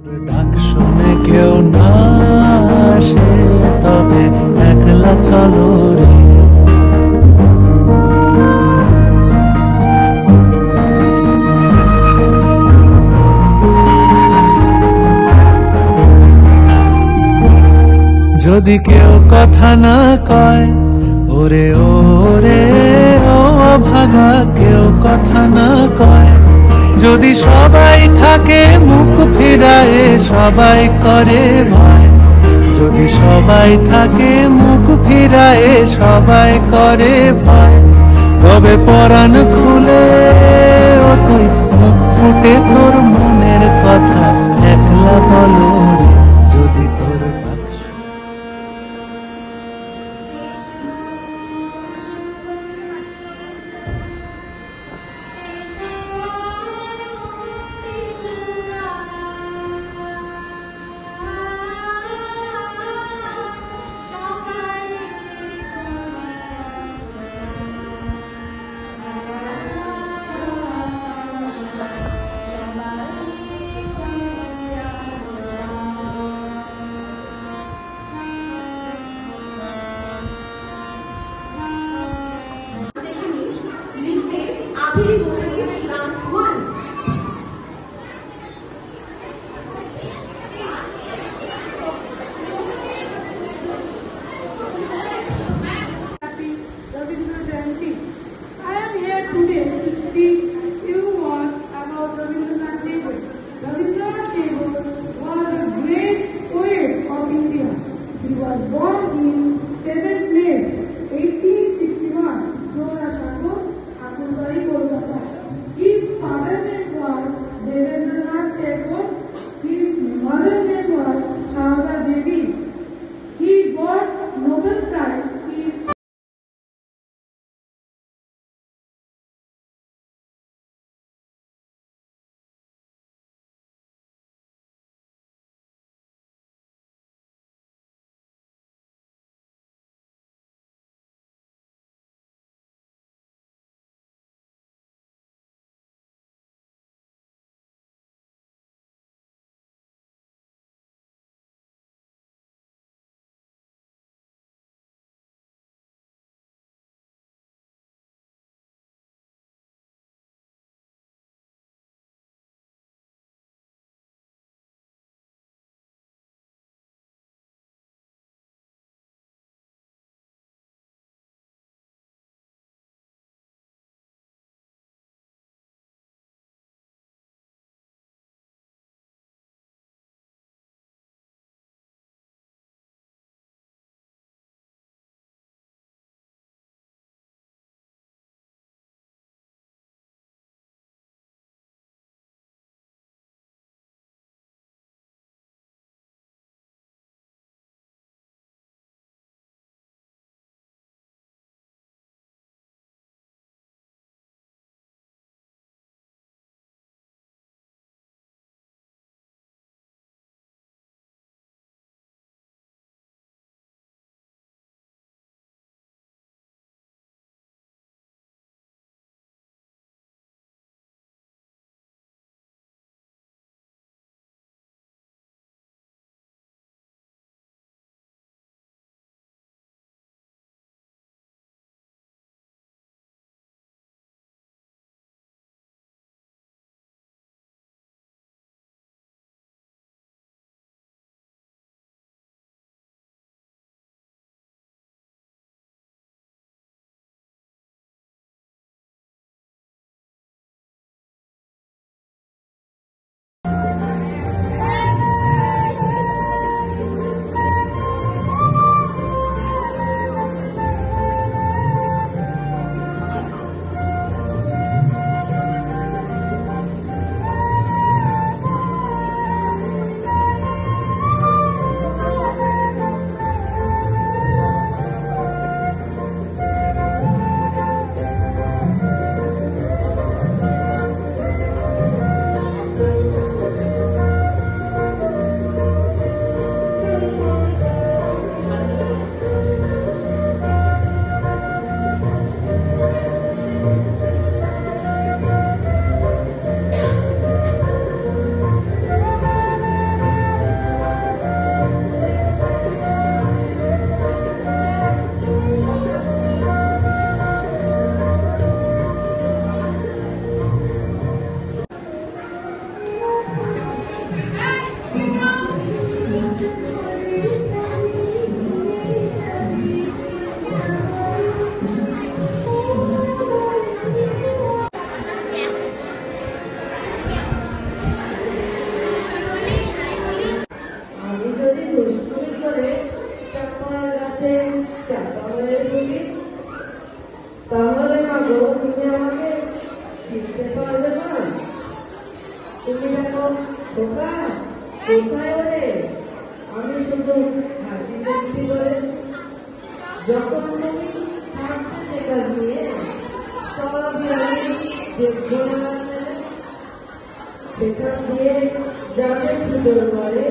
ডাক শুনে কেউ না আসে, তবে একলা চলো রে। যদি কেউ কথা না কয়, ওরে ওরে ও ভাগা, কেউ কথা না কয়। যদি সবাই থাকে মুখ ফিরায়ে, সবাই করে ভয়। যদি সবাই থাকে মুখ ফিরায়ে, সবাই করে ভয়। তবে পরাণ খুলে ও তুই মুখ ফুটে তোর মনের কথা একলা বলো রে। যদি তোর মনের প্রতি। তাহলে মা গো, তুমি আমাকে চিনতে পারবে না? তুমি দেখো খোকা, কোথায় ওরে? আমি শুধু হাসি মুক্তি করে যখন তুমি থাকতে সে কাজ নিয়ে সবই আমি দেখবো না, সেখান দিয়ে যাবে ভিতর করে